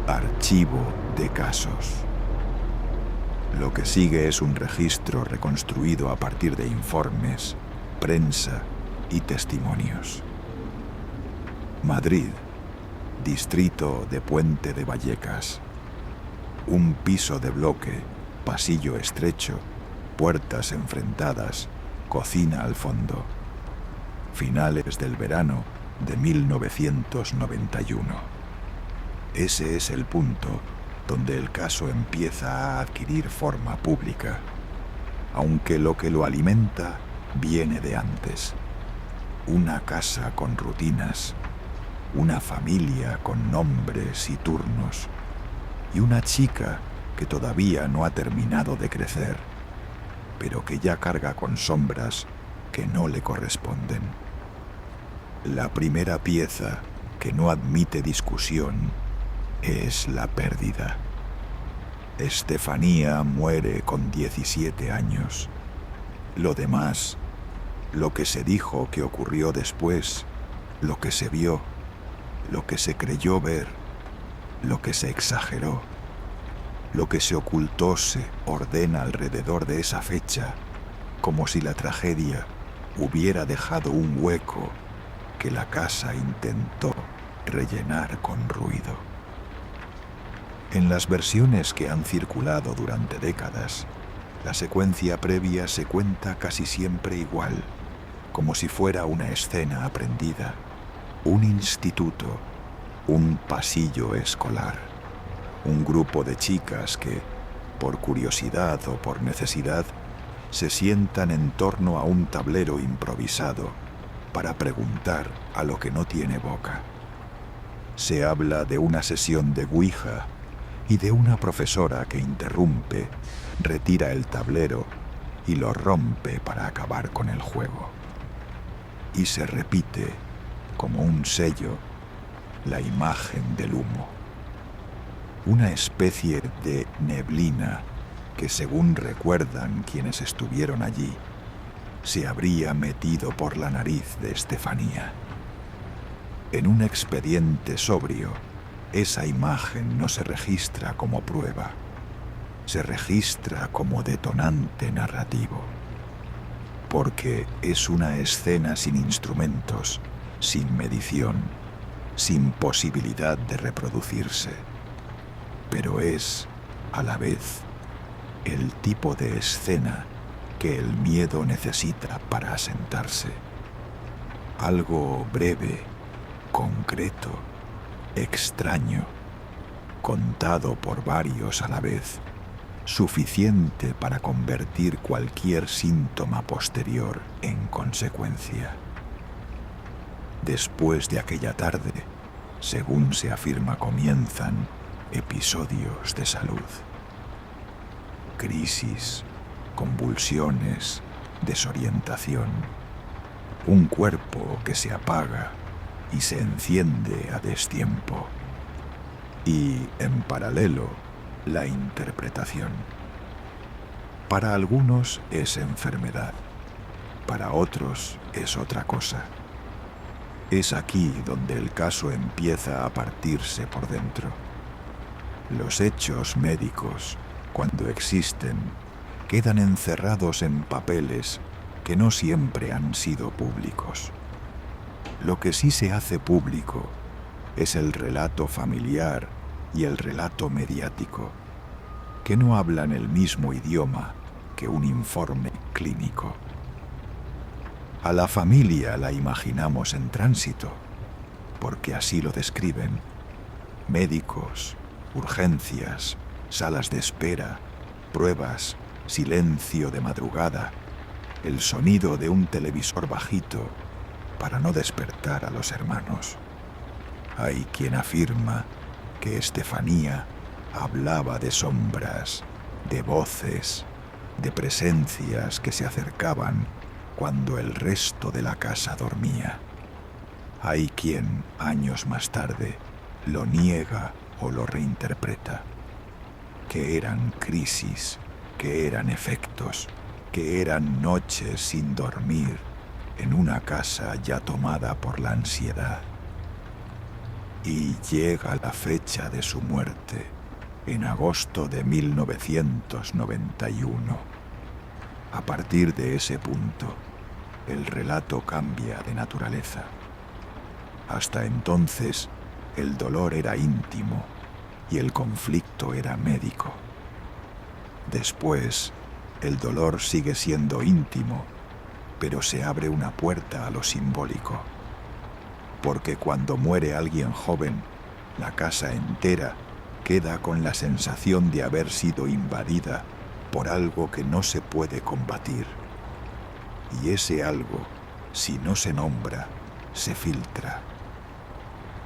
Archivo de casos. Lo que sigue es un registro reconstruido a partir de informes, prensa y testimonios. Madrid, distrito de Puente de Vallecas. Un piso de bloque, pasillo estrecho, puertas enfrentadas, cocina al fondo. Finales del verano de 1991. Ese es el punto donde el caso empieza a adquirir forma pública, aunque lo que lo alimenta viene de antes. Una casa con rutinas, una familia con nombres y turnos, y una chica que todavía no ha terminado de crecer, pero que ya carga con sombras que no le corresponden. La primera pieza que no admite discusión es la pérdida. Estefanía muere con 17 años. Lo demás, lo que se dijo que ocurrió después, lo que se vio, lo que se creyó ver, lo que se exageró, lo que se ocultó se ordena alrededor de esa fecha, como si la tragedia hubiera dejado un hueco que la casa intentó rellenar con ruido. En las versiones que han circulado durante décadas, la secuencia previa se cuenta casi siempre igual, como si fuera una escena aprendida, un instituto, un pasillo escolar, un grupo de chicas que, por curiosidad o por necesidad, se sientan en torno a un tablero improvisado para preguntar a lo que no tiene boca. Se habla de una sesión de Ouija y de una profesora que interrumpe, retira el tablero y lo rompe para acabar con el juego. Y se repite, como un sello, la imagen del humo. Una especie de neblina que, según recuerdan quienes estuvieron allí, se habría metido por la nariz de Estefanía. En un expediente sobrio, esa imagen no se registra como prueba, se registra como detonante narrativo, porque es una escena sin instrumentos, sin medición, sin posibilidad de reproducirse, pero es, a la vez, el tipo de escena que el miedo necesita para asentarse. Algo breve, concreto, extraño, contado por varios a la vez, suficiente para convertir cualquier síntoma posterior en consecuencia. Después de aquella tarde, según se afirma, comienzan episodios de salud. Crisis, convulsiones, desorientación. Un cuerpo que se apaga y se enciende a destiempo. Y, en paralelo, la interpretación. Para algunos es enfermedad, para otros es otra cosa. Es aquí donde el caso empieza a partirse por dentro. Los hechos médicos, cuando existen, quedan encerrados en papeles que no siempre han sido públicos. Lo que sí se hace público es el relato familiar y el relato mediático, que no hablan el mismo idioma que un informe clínico. A la familia la imaginamos en tránsito, porque así lo describen. Médicos, urgencias, salas de espera, pruebas, silencio de madrugada, el sonido de un televisor bajito para no despertar a los hermanos. Hay quien afirma que Estefanía hablaba de sombras, de voces, de presencias que se acercaban cuando el resto de la casa dormía. Hay quien, años más tarde, lo niega o lo reinterpreta. Que eran crisis, que eran efectos, que eran noches sin dormir en una casa ya tomada por la ansiedad. Y llega la fecha de su muerte, en agosto de 1991. A partir de ese punto, el relato cambia de naturaleza. Hasta entonces, el dolor era íntimo y el conflicto era médico. Después, el dolor sigue siendo íntimo, pero se abre una puerta a lo simbólico. Porque cuando muere alguien joven, la casa entera queda con la sensación de haber sido invadida por algo que no se puede combatir. Y ese algo, si no se nombra, se filtra.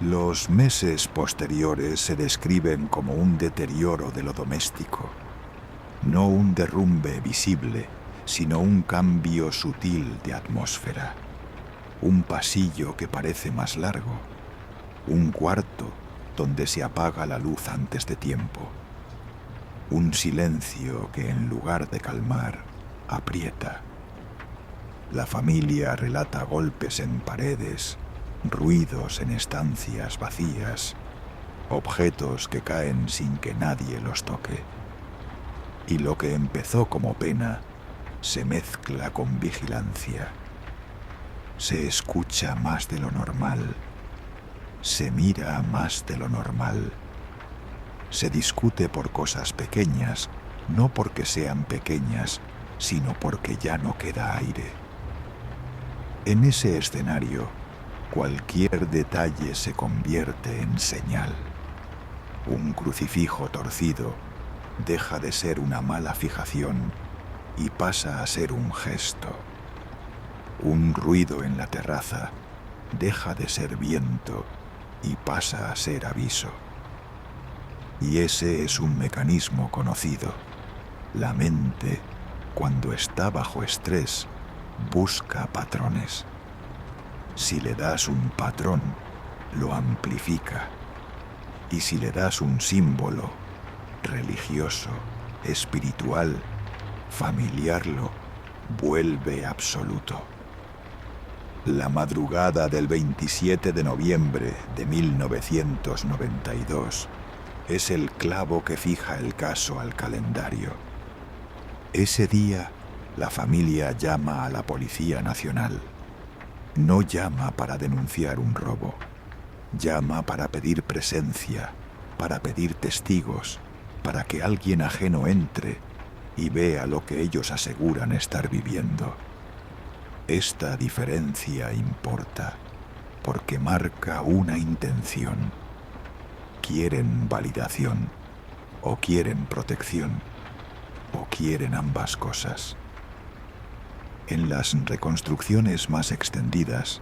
Los meses posteriores se describen como un deterioro de lo doméstico. No un derrumbe visible, sino un cambio sutil de atmósfera. Un pasillo que parece más largo. Un cuarto donde se apaga la luz antes de tiempo. Un silencio que en lugar de calmar, aprieta. La familia relata golpes en paredes, ruidos en estancias vacías, objetos que caen sin que nadie los toque. Y lo que empezó como pena se mezcla con vigilancia. Se escucha más de lo normal. Se mira más de lo normal. Se discute por cosas pequeñas, no porque sean pequeñas, sino porque ya no queda aire. En ese escenario, cualquier detalle se convierte en señal. Un crucifijo torcido deja de ser una mala fijación y pasa a ser un gesto. Un ruido en la terraza deja de ser viento y pasa a ser aviso. Y ese es un mecanismo conocido. La mente, cuando está bajo estrés, busca patrones. Si le das un patrón, lo amplifica. Y si le das un símbolo, religioso, espiritual, familiar, lo vuelve absoluto. La madrugada del 27 de noviembre de 1992 es el clavo que fija el caso al calendario. Ese día, la familia llama a la Policía Nacional. No llama para denunciar un robo. Llama para pedir presencia, para pedir testigos, para que alguien ajeno entre y vea lo que ellos aseguran estar viviendo. Esta diferencia importa, porque marca una intención. Quieren validación, o quieren protección, o quieren ambas cosas. En las reconstrucciones más extendidas,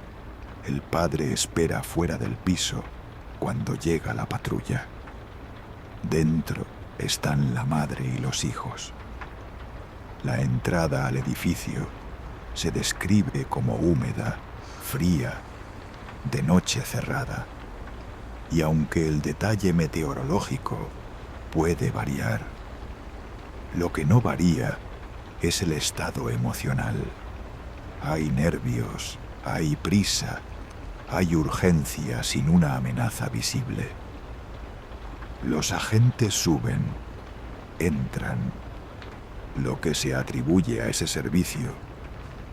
el padre espera fuera del piso cuando llega la patrulla. Dentro están la madre y los hijos. La entrada al edificio se describe como húmeda, fría, de noche cerrada. Y aunque el detalle meteorológico puede variar, lo que no varía es el estado emocional. Hay nervios, hay prisa, hay urgencia sin una amenaza visible. Los agentes suben, entran. Lo que se atribuye a ese servicio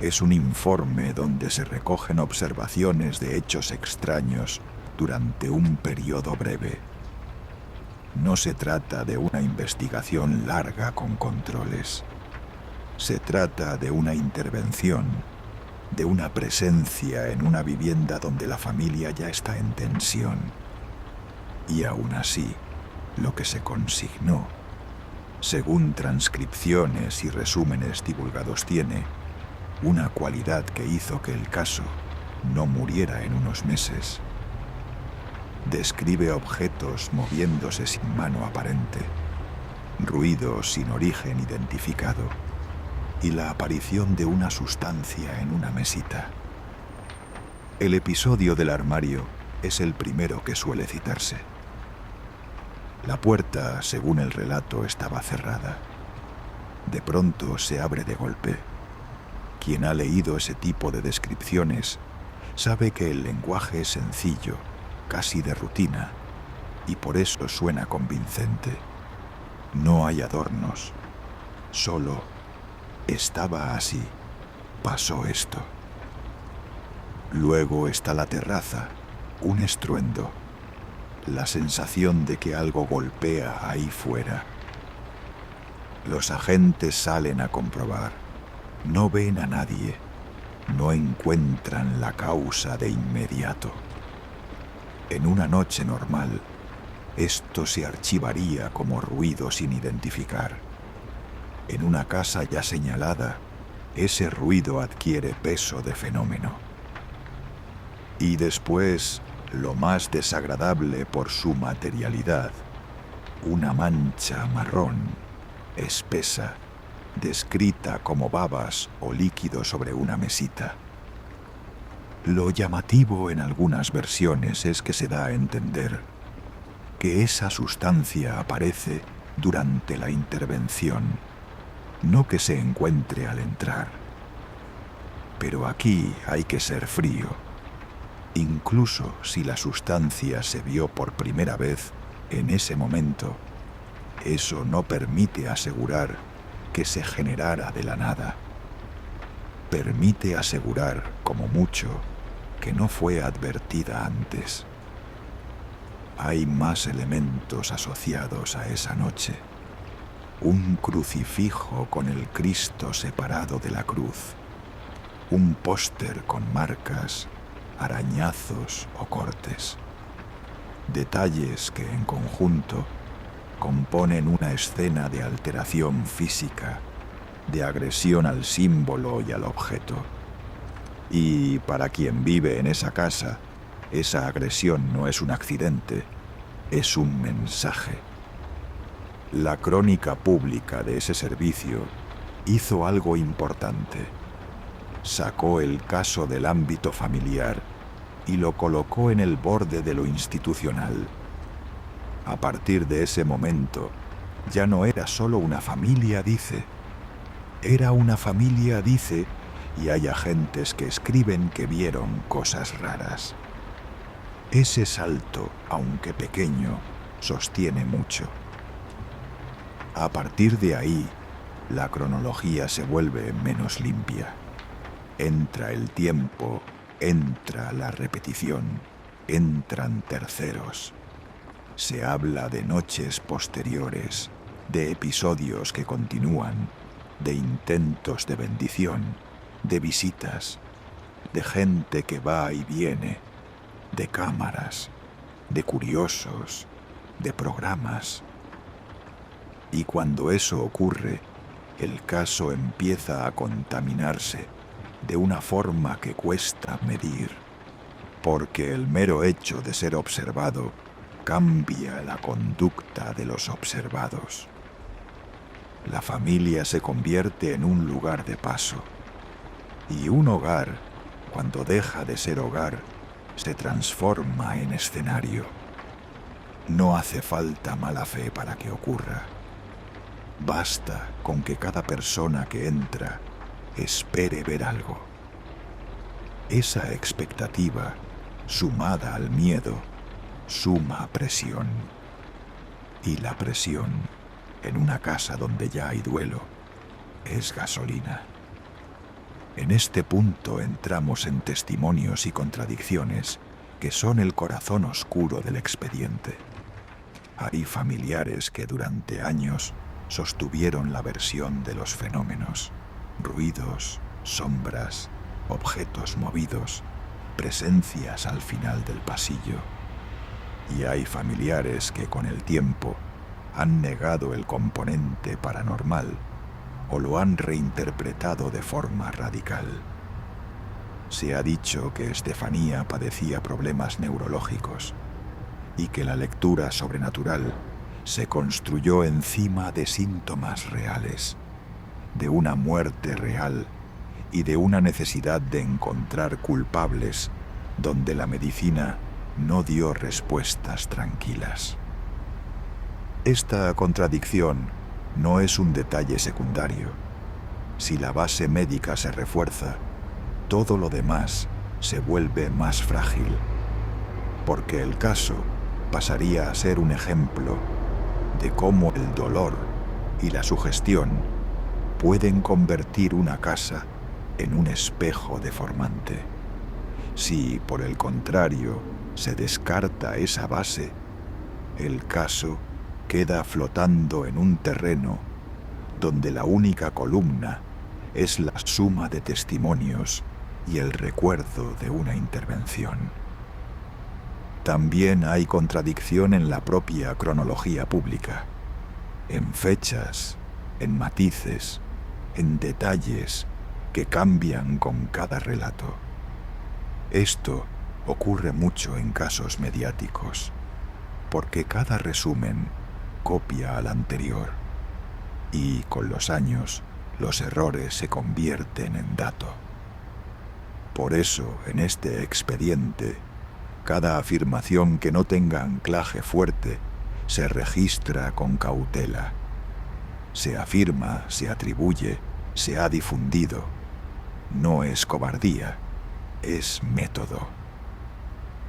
es un informe donde se recogen observaciones de hechos extraños durante un periodo breve. No se trata de una investigación larga con controles. Se trata de una intervención, de una presencia en una vivienda donde la familia ya está en tensión. Y aún así, lo que se consignó, según transcripciones y resúmenes divulgados, tiene una cualidad que hizo que el caso no muriera en unos meses. Describe objetos moviéndose sin mano aparente, ruidos sin origen identificado y la aparición de una sustancia en una mesita. El episodio del armario es el primero que suele citarse. La puerta, según el relato, estaba cerrada. De pronto se abre de golpe. Quien ha leído ese tipo de descripciones sabe que el lenguaje es sencillo casi de rutina, y por eso suena convincente. No hay adornos, solo estaba así, pasó esto. Luego está la terraza, un estruendo, la sensación de que algo golpea ahí fuera. Los agentes salen a comprobar, no ven a nadie, no encuentran la causa de inmediato. En una noche normal, esto se archivaría como ruido sin identificar. En una casa ya señalada, ese ruido adquiere peso de fenómeno. Y después, lo más desagradable por su materialidad, una mancha marrón, espesa, descrita como babas o líquido sobre una mesita. Lo llamativo en algunas versiones es que se da a entender que esa sustancia aparece durante la intervención, no que se encuentre al entrar. Pero aquí hay que ser frío. Incluso si la sustancia se vio por primera vez en ese momento, eso no permite asegurar que se generara de la nada. Permite asegurar, como mucho, que no fue advertida antes. Hay más elementos asociados a esa noche. Un crucifijo con el Cristo separado de la cruz. Un póster con marcas, arañazos o cortes. Detalles que en conjunto componen una escena de alteración física, de agresión al símbolo y al objeto. Y para quien vive en esa casa, esa agresión no es un accidente, es un mensaje. La crónica pública de ese servicio hizo algo importante. Sacó el caso del ámbito familiar y lo colocó en el borde de lo institucional. A partir de ese momento, ya no era solo una familia, dice. Era una familia, dice, y hay agentes que escriben que vieron cosas raras. Ese salto, aunque pequeño, sostiene mucho. A partir de ahí, la cronología se vuelve menos limpia. Entra el tiempo, entra la repetición, entran terceros. Se habla de noches posteriores, de episodios que continúan, de intentos de bendición, de visitas, de gente que va y viene, de cámaras, de curiosos, de programas. Y cuando eso ocurre, el caso empieza a contaminarse de una forma que cuesta medir, porque el mero hecho de ser observado cambia la conducta de los observados. La familia se convierte en un lugar de paso, y un hogar, cuando deja de ser hogar, se transforma en escenario. No hace falta mala fe para que ocurra. Basta con que cada persona que entra espere ver algo. Esa expectativa, sumada al miedo, suma presión. Y la presión, en una casa donde ya hay duelo, es gasolina. En este punto entramos en testimonios y contradicciones que son el corazón oscuro del expediente. Hay familiares que durante años sostuvieron la versión de los fenómenos, ruidos, sombras, objetos movidos, presencias al final del pasillo. Y hay familiares que con el tiempo han negado el componente paranormal o lo han reinterpretado de forma radical. Se ha dicho que Estefanía padecía problemas neurológicos y que la lectura sobrenatural se construyó encima de síntomas reales, de una muerte real y de una necesidad de encontrar culpables donde la medicina no dio respuestas tranquilas. Esta contradicción no es un detalle secundario. Si la base médica se refuerza, todo lo demás se vuelve más frágil. porque el caso pasaría a ser un ejemplo de cómo el dolor y la sugestión pueden convertir una casa en un espejo deformante. Si, por el contrario, se descarta esa base, el caso queda flotando en un terreno donde la única columna es la suma de testimonios y el recuerdo de una intervención. También hay contradicción en la propia cronología pública, en fechas, en matices, en detalles que cambian con cada relato. Esto ocurre mucho en casos mediáticos, porque cada resumen copia al anterior, y con los años los errores se convierten en dato. Por eso, en este expediente, cada afirmación que no tenga anclaje fuerte se registra con cautela. Se afirma, se atribuye, se ha difundido. No es cobardía, es método.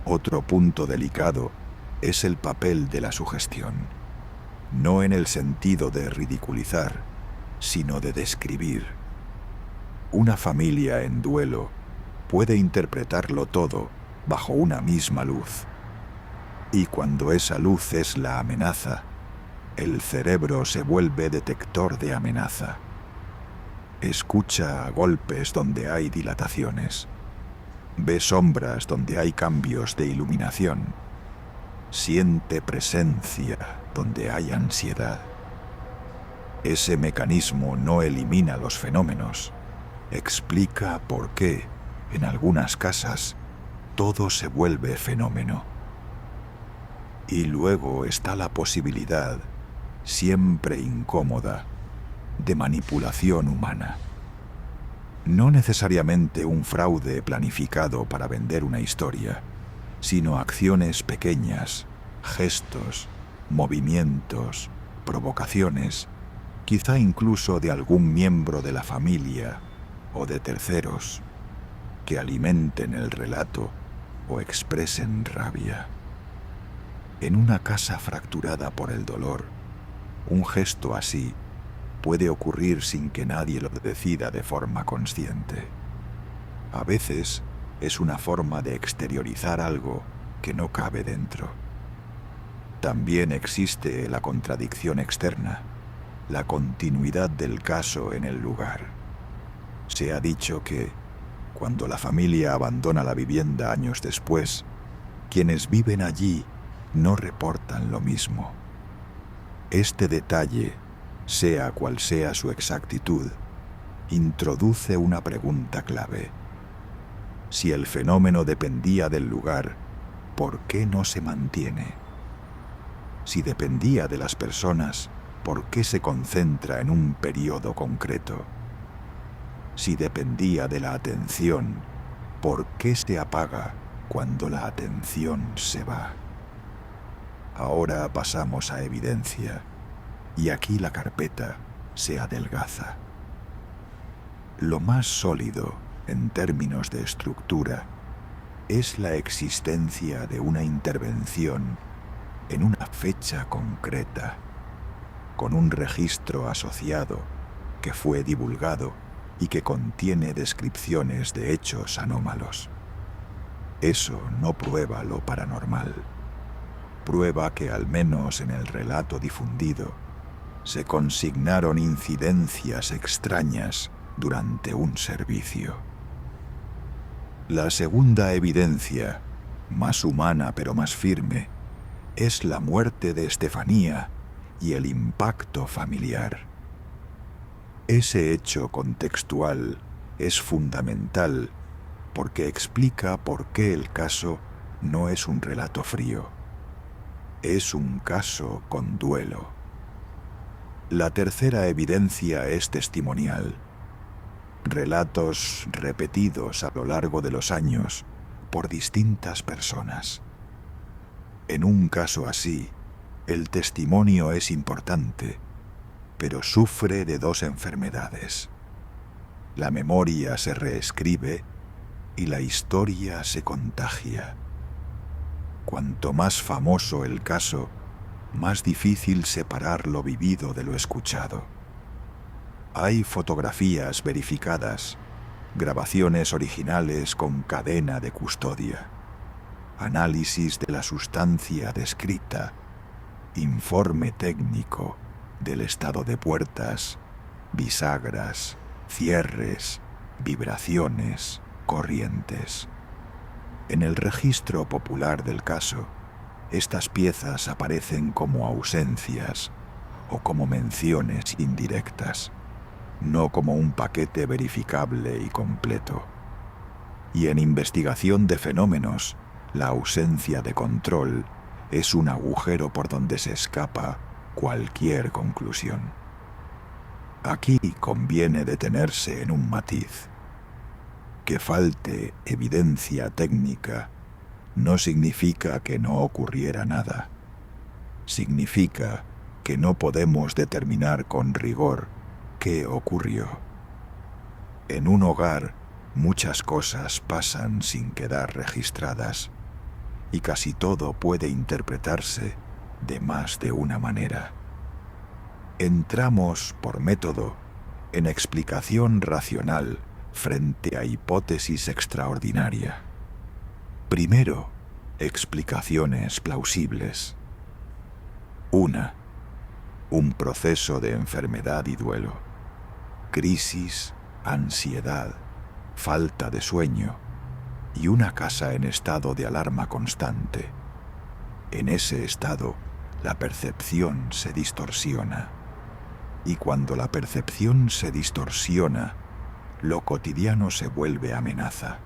Otro punto delicado es el papel de la sugestión, no en el sentido de ridiculizar, sino de describir. Una familia en duelo puede interpretarlo todo bajo una misma luz. Y cuando esa luz es la amenaza, el cerebro se vuelve detector de amenaza. Escucha golpes donde hay dilataciones. Ve sombras donde hay cambios de iluminación. Siente presencia donde hay ansiedad. Ese mecanismo no elimina los fenómenos. Explica por qué, en algunas casas, todo se vuelve fenómeno. Y luego está la posibilidad, siempre incómoda, de manipulación humana. No necesariamente un fraude planificado para vender una historia, sino acciones pequeñas, gestos, movimientos, provocaciones, quizá incluso de algún miembro de la familia o de terceros, que alimenten el relato o expresen rabia. En una casa fracturada por el dolor, un gesto así puede ocurrir sin que nadie lo decida de forma consciente. A veces es una forma de exteriorizar algo que no cabe dentro. También existe la contradicción externa, la continuidad del caso en el lugar. Se ha dicho que, cuando la familia abandona la vivienda años después, quienes viven allí no reportan lo mismo. Este detalle, sea cual sea su exactitud, introduce una pregunta clave. Si el fenómeno dependía del lugar, ¿por qué no se mantiene? Si dependía de las personas, ¿por qué se concentra en un periodo concreto? Si dependía de la atención, ¿por qué se apaga cuando la atención se va? Ahora pasamos a evidencia, y aquí la carpeta se adelgaza. Lo más sólido, en términos de estructura, es la existencia de una intervención en una fecha concreta, con un registro asociado que fue divulgado y que contiene descripciones de hechos anómalos. Eso no prueba lo paranormal. Prueba que al menos en el relato difundido se consignaron incidencias extrañas durante un servicio. La segunda evidencia, más humana pero más firme, es la muerte de Estefanía y el impacto familiar. Ese hecho contextual es fundamental porque explica por qué el caso no es un relato frío. Es un caso con duelo. La tercera evidencia es testimonial. Relatos repetidos a lo largo de los años por distintas personas. En un caso así, el testimonio es importante, pero sufre de dos enfermedades. La memoria se reescribe y la historia se contagia. Cuanto más famoso el caso, más difícil separar lo vivido de lo escuchado. Hay fotografías verificadas, grabaciones originales con cadena de custodia, análisis de la sustancia descrita, informe técnico del estado de puertas, bisagras, cierres, vibraciones, corrientes. En el registro popular del caso, estas piezas aparecen como ausencias o como menciones indirectas, no como un paquete verificable y completo. Y en investigación de fenómenos, la ausencia de control es un agujero por donde se escapa cualquier conclusión. Aquí conviene detenerse en un matiz. Que falte evidencia técnica no significa que no ocurriera nada. Significa que no podemos determinar con rigor qué ocurrió. En un hogar, muchas cosas pasan sin quedar registradas, y casi todo puede interpretarse de más de una manera. Entramos, por método, en explicación racional frente a hipótesis extraordinaria. Primero, explicaciones plausibles. 1. Un proceso de enfermedad y duelo. Crisis, ansiedad, falta de sueño y una casa en estado de alarma constante. En ese estado, la percepción se distorsiona. Y cuando la percepción se distorsiona, lo cotidiano se vuelve amenaza.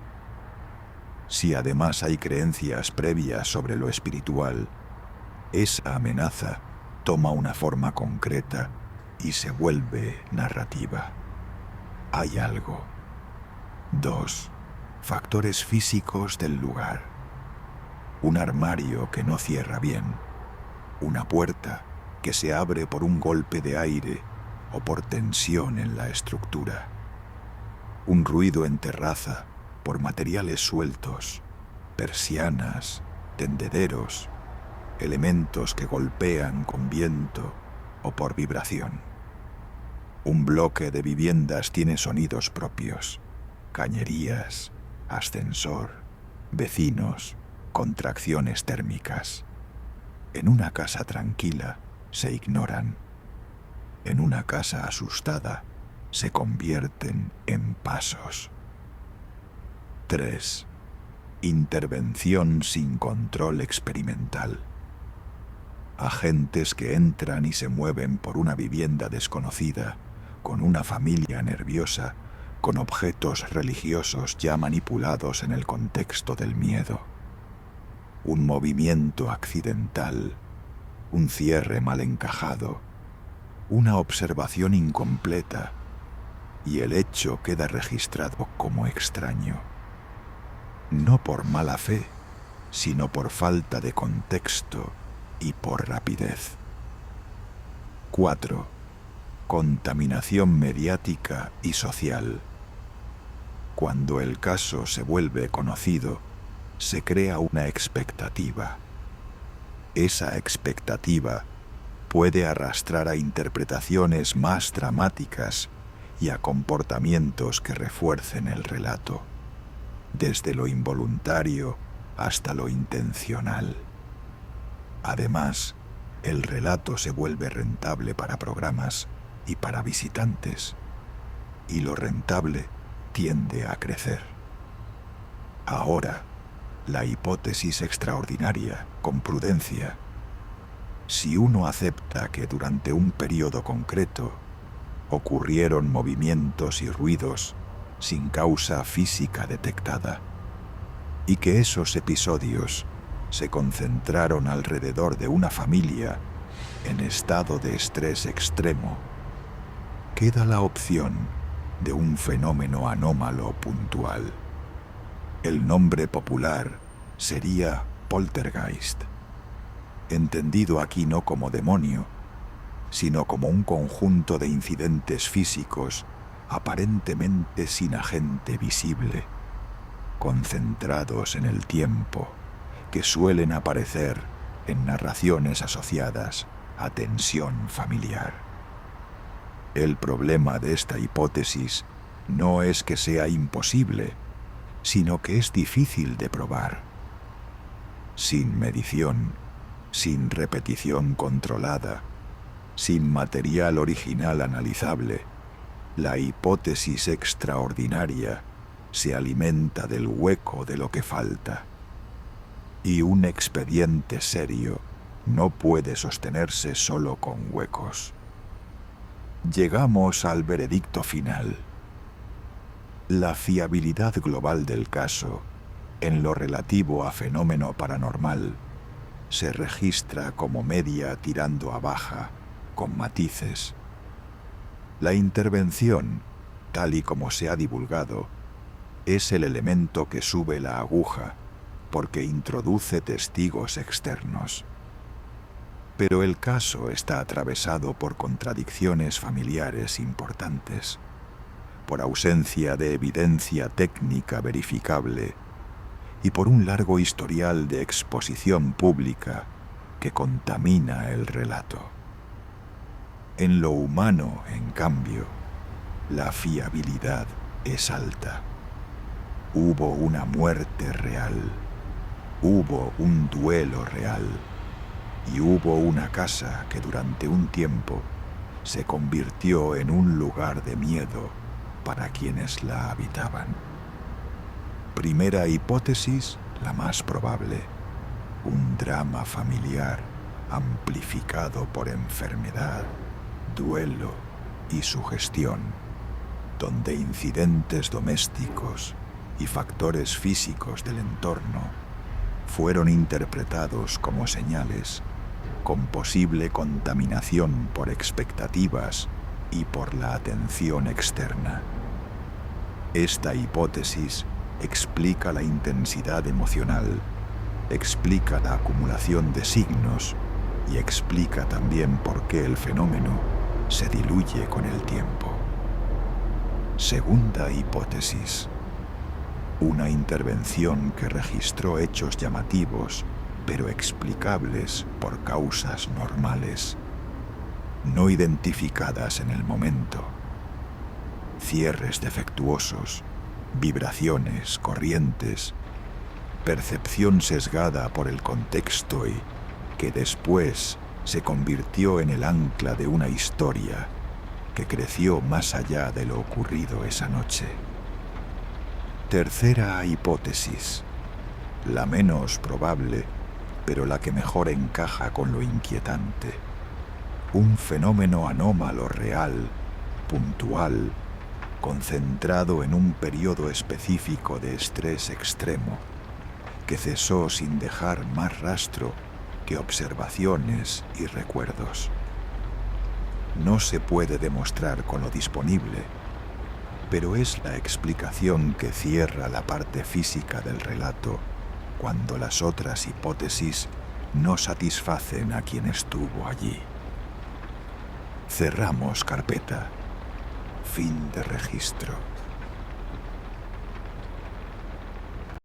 Si además hay creencias previas sobre lo espiritual, esa amenaza toma una forma concreta y se vuelve narrativa. Hay algo. 2. Factores físicos del lugar. Un armario que no cierra bien. Una puerta que se abre por un golpe de aire o por tensión en la estructura. Un ruido en terraza por materiales sueltos, persianas, tendederos, elementos que golpean con viento o por vibración. Un bloque de viviendas tiene sonidos propios, cañerías, ascensor, vecinos, contracciones térmicas. En una casa tranquila se ignoran. En una casa asustada se convierten en pasos. 3. Intervención sin control experimental. Agentes que entran y se mueven por una vivienda desconocida, con una familia nerviosa, con objetos religiosos ya manipulados en el contexto del miedo. Un movimiento accidental, un cierre mal encajado, una observación incompleta, y el hecho queda registrado como extraño. No por mala fe, sino por falta de contexto y por rapidez. 4. Contaminación mediática y social. Cuando el caso se vuelve conocido, se crea una expectativa. Esa expectativa puede arrastrar a interpretaciones más dramáticas y a comportamientos que refuercen el relato, desde lo involuntario hasta lo intencional. Además, el relato se vuelve rentable para programas y para visitantes, y lo rentable tiende a crecer. Ahora, la hipótesis extraordinaria, con prudencia. Si uno acepta que durante un periodo concreto ocurrieron movimientos y ruidos sin causa física detectada, y que esos episodios se concentraron alrededor de una familia en estado de estrés extremo, queda la opción de un fenómeno anómalo puntual. El nombre popular sería poltergeist, entendido aquí no como demonio, sino como un conjunto de incidentes físicos aparentemente sin agente visible, concentrados en el tiempo, que suelen aparecer en narraciones asociadas a tensión familiar. El problema de esta hipótesis no es que sea imposible, sino que es difícil de probar. Sin medición, sin repetición controlada, sin material original analizable, la hipótesis extraordinaria se alimenta del hueco de lo que falta. Y un expediente serio no puede sostenerse solo con huecos. Llegamos al veredicto final. La fiabilidad global del caso, en lo relativo a fenómeno paranormal, se registra como media tirando a baja, con matices. La intervención, tal y como se ha divulgado, es el elemento que sube la aguja porque introduce testigos externos. Pero el caso está atravesado por contradicciones familiares importantes, por ausencia de evidencia técnica verificable y por un largo historial de exposición pública que contamina el relato. En lo humano, en cambio, la fiabilidad es alta. Hubo una muerte real, hubo un duelo real y hubo una casa que durante un tiempo se convirtió en un lugar de miedo para quienes la habitaban. Primera hipótesis, la más probable, un drama familiar amplificado por enfermedad, duelo y sugestión, donde incidentes domésticos y factores físicos del entorno fueron interpretados como señales, con posible contaminación por expectativas y por la atención externa. Esta hipótesis explica la intensidad emocional, explica la acumulación de signos y explica también por qué el fenómeno se diluye con el tiempo. Segunda hipótesis. Una intervención que registró hechos llamativos, pero explicables por causas normales, no identificadas en el momento. Cierres defectuosos, vibraciones, corrientes, percepción sesgada por el contexto y que después se convirtió en el ancla de una historia que creció más allá de lo ocurrido esa noche. Tercera hipótesis, la menos probable, pero la que mejor encaja con lo inquietante. Un fenómeno anómalo real, puntual, concentrado en un periodo específico de estrés extremo, que cesó sin dejar más rastro que observaciones y recuerdos. No se puede demostrar con lo disponible, pero es la explicación que cierra la parte física del relato cuando las otras hipótesis no satisfacen a quien estuvo allí. Cerramos carpeta. Fin de registro.